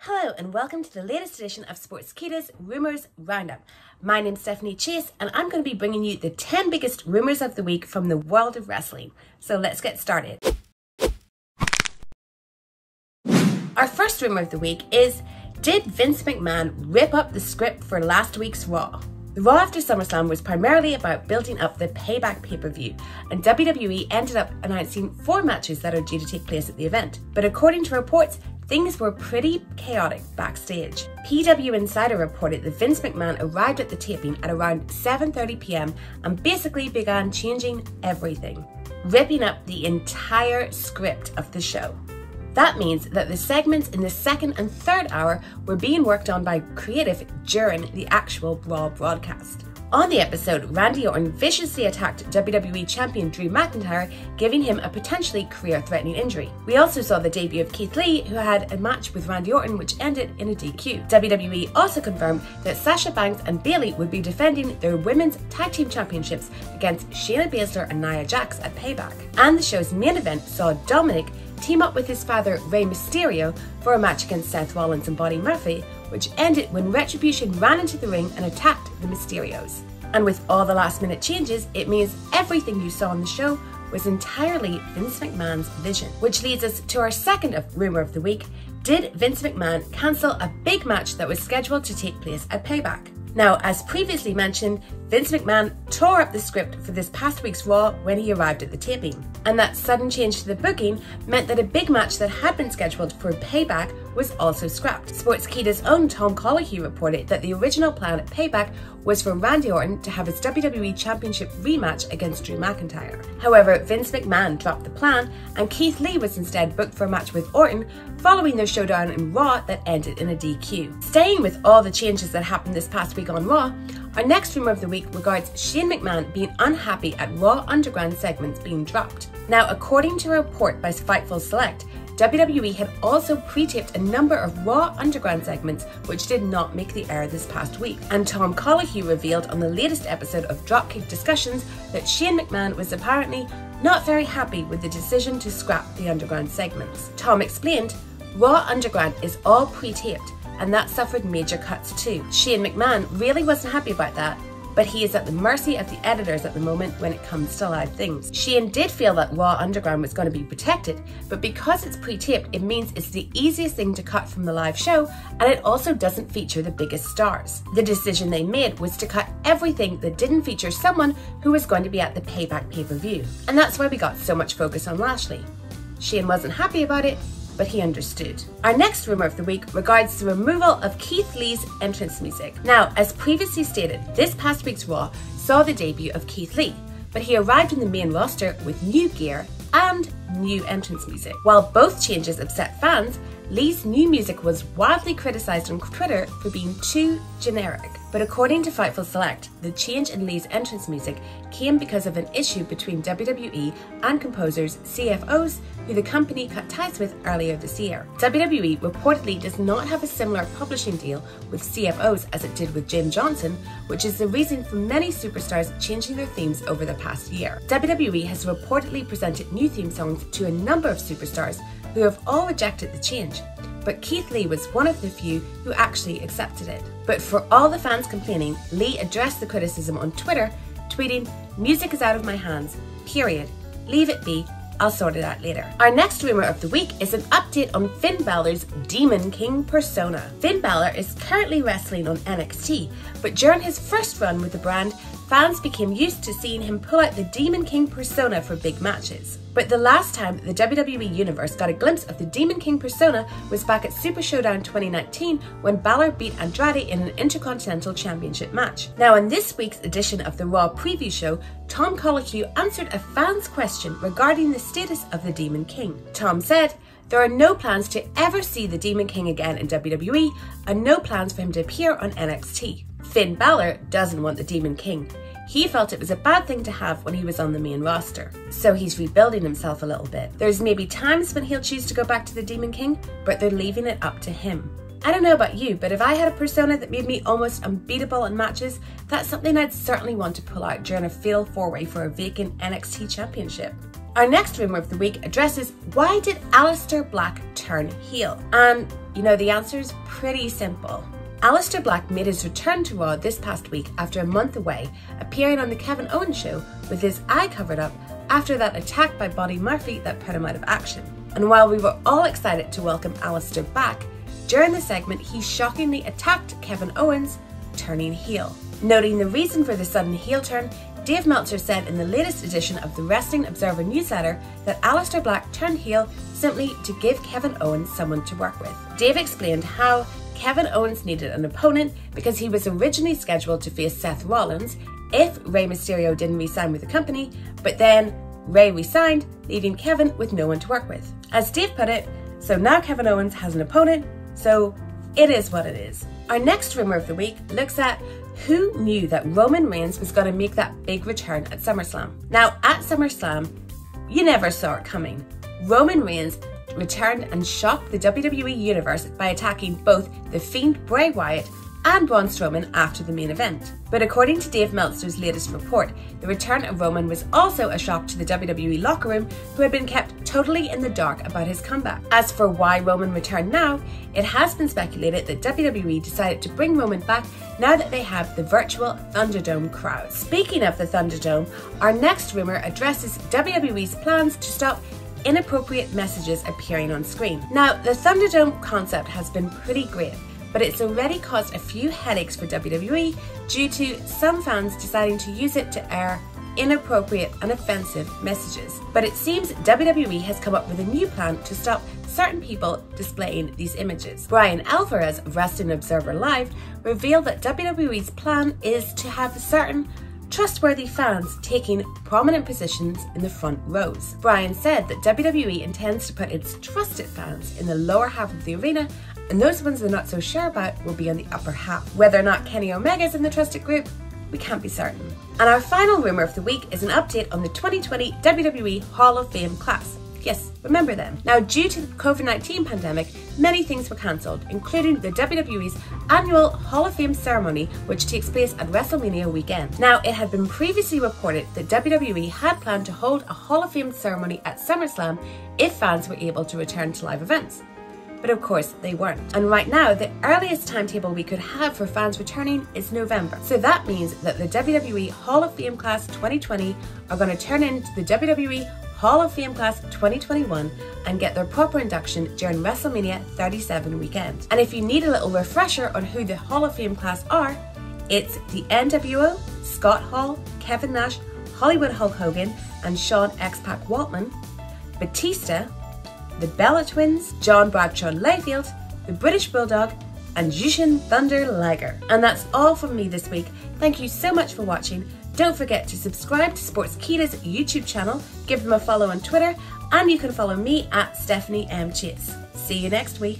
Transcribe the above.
Hello and welcome to the latest edition of Sportskeeda's Rumors Roundup. My name's Stephanie Chase and I'm going to be bringing you the 10 biggest rumors of the week from the world of wrestling. So let's get started. Our first rumor of the week is, did Vince McMahon rip up the script for last week's Raw? The Raw after SummerSlam was primarily about building up the Payback pay-per-view, and WWE ended up announcing 4 matches that are due to take place at the event. But according to reports, things were pretty chaotic backstage. PW Insider reported that Vince McMahon arrived at the taping at around 7:30 p.m. and basically began changing everything, ripping up the entire script of the show. That means that the segments in the second and third hour were being worked on by creative during the actual Raw broadcast. On the episode, Randy Orton viciously attacked WWE Champion Drew McIntyre, giving him a potentially career-threatening injury. We also saw the debut of Keith Lee, who had a match with Randy Orton which ended in a DQ. WWE also confirmed that Sasha Banks and Bayley would be defending their Women's Tag Team Championships against Shayna Baszler and Nia Jax at Payback. And the show's main event saw Dominic team up with his father Rey Mysterio for a match against Seth Rollins and Buddy Murphy, which ended when Retribution ran into the ring and attacked the Mysterios. And with all the last minute changes, it means everything you saw on the show was entirely Vince McMahon's vision. Which leads us to our second rumor of the week. Did Vince McMahon cancel a big match that was scheduled to take place at Payback? Now, as previously mentioned, Vince McMahon tore up the script for this past week's Raw when he arrived at the taping. And that sudden change to the booking meant that a big match that had been scheduled for Payback was also scrapped. Sportskeeda's own Tom Collahue reported that the original plan at Payback was for Randy Orton to have his WWE Championship rematch against Drew McIntyre. However, Vince McMahon dropped the plan and Keith Lee was instead booked for a match with Orton following their showdown in Raw that ended in a DQ. Staying with all the changes that happened this past week on Raw, our next rumor of the week regards Shane McMahon being unhappy at Raw Underground segments being dropped. Now, according to a report by Fightful Select, WWE had also pre-taped a number of Raw Underground segments which did not make the air this past week. And Tom Collahue revealed on the latest episode of Dropkick Discussions that Shane McMahon was apparently not very happy with the decision to scrap the Underground segments. Tom explained, Raw Underground is all pre-taped, and that suffered major cuts too. Shane McMahon really wasn't happy about that, but he is at the mercy of the editors at the moment when it comes to live things. Shane did feel that Raw Underground was going to be protected, but because it's pre-taped, it means it's the easiest thing to cut from the live show, and it also doesn't feature the biggest stars. The decision they made was to cut everything that didn't feature someone who was going to be at the Payback pay-per-view. And that's why we got so much focus on Lashley. Shane wasn't happy about it, but he understood. Our next rumor of the week regards the removal of Keith Lee's entrance music. Now, as previously stated, this past week's Raw saw the debut of Keith Lee, but he arrived in the main roster with new gear and new entrance music. While both changes upset fans, Lee's new music was wildly criticized on Twitter for being too generic. But according to Fightful Select, the change in Lee's entrance music came because of an issue between WWE and composers CFOs, who the company cut ties with earlier this year. WWE reportedly does not have a similar publishing deal with CFOs as it did with Jim Johnson, which is the reason for many superstars changing their themes over the past year. WWE has reportedly presented new theme songs to a number of superstars who have all rejected the change, but Keith Lee was one of the few who actually accepted it. But for all the fans complaining, Lee addressed the criticism on Twitter, tweeting, "Music is out of my hands, period. Leave it be, I'll sort it out later." Our next rumor of the week is an update on Finn Balor's Demon King persona. Finn Balor is currently wrestling on NXT, but during his first run with the brand, fans became used to seeing him pull out the Demon King persona for big matches. But the last time the WWE Universe got a glimpse of the Demon King persona was back at Super Showdown 2019 when Balor beat Andrade in an Intercontinental Championship match. Now, in this week's edition of the Raw preview show, Tom Collahue answered a fan's question regarding the status of the Demon King. Tom said, "There are no plans to ever see the Demon King again in WWE and no plans for him to appear on NXT. Finn Balor doesn't want the Demon King. He felt it was a bad thing to have when he was on the main roster. So he's rebuilding himself a little bit. There's maybe times when he'll choose to go back to the Demon King, but they're leaving it up to him." I don't know about you, but if I had a persona that made me almost unbeatable in matches, that's something I'd certainly want to pull out during a fatal four-way for a vacant NXT championship. Our next rumor of the week addresses, why did Aleister Black turn heel? And You know, the answer is pretty simple. Aleister Black made his return to Raw this past week after a month away, appearing on the Kevin Owens show with his eye covered up after that attack by Buddy Murphy that put him out of action. And while we were all excited to welcome Aleister back, during the segment he shockingly attacked Kevin Owens, turning heel. Noting the reason for the sudden heel turn, Dave Meltzer said in the latest edition of the Wrestling Observer newsletter that Aleister Black turned heel simply to give Kevin Owens someone to work with. Dave explained how Kevin Owens needed an opponent because he was originally scheduled to face Seth Rollins if Rey Mysterio didn't re-sign with the company, but then Rey re-signed, leaving Kevin with no one to work with. As Dave put it, so now Kevin Owens has an opponent, so it is what it is. Our next rumor of the week looks at who knew that Roman Reigns was going to make that big return at SummerSlam. Now, at SummerSlam, you never saw it coming. Roman Reigns returned and shocked the WWE Universe by attacking both The Fiend Bray Wyatt and Braun Strowman after the main event. But according to Dave Meltzer's latest report, the return of Roman was also a shock to the WWE locker room, who had been kept totally in the dark about his comeback. As for why Roman returned now, it has been speculated that WWE decided to bring Roman back now that they have the virtual Thunderdome crowd. Speaking of the Thunderdome, our next rumor addresses WWE's plans to stop inappropriate messages appearing on screen. Now, the Thunderdome concept has been pretty great, but it's already caused a few headaches for WWE due to some fans deciding to use it to air inappropriate and offensive messages. But it seems WWE has come up with a new plan to stop certain people displaying these images. Brian Alvarez of Wrestling Observer Live revealed that WWE's plan is to have certain trustworthy fans taking prominent positions in the front rows. Brian said that WWE intends to put its trusted fans in the lower half of the arena, and those ones they're not so sure about will be on the upper half. Whether or not Kenny Omega's in the trusted group, we can't be certain. And our final rumor of the week is an update on the 2020 WWE Hall of Fame class. Yes, remember them. Now, due to the COVID-19 pandemic, many things were cancelled, including the WWE's annual Hall of Fame ceremony, which takes place at WrestleMania weekend. Now, it had been previously reported that WWE had planned to hold a Hall of Fame ceremony at SummerSlam if fans were able to return to live events. But of course, they weren't. And right now, the earliest timetable we could have for fans returning is November. So that means that the WWE Hall of Fame Class 2020 are going to turn into the WWE Hall of Fame Class 2021 and get their proper induction during WrestleMania 37 weekend. And if you need a little refresher on who the Hall of Fame class are, it's the NWO, Scott Hall, Kevin Nash, Hollywood Hulk Hogan, and Shawn X-Pac Waltman, Batista, the Bella Twins, John Bradshaw Layfield, the British Bulldog, and Jushin Thunder Liger. And that's all from me this week. Thank you so much for watching. Don't forget to subscribe to Sportskeeda's YouTube channel, give them a follow on Twitter, and you can follow me at Stephanie M. Chase. See you next week.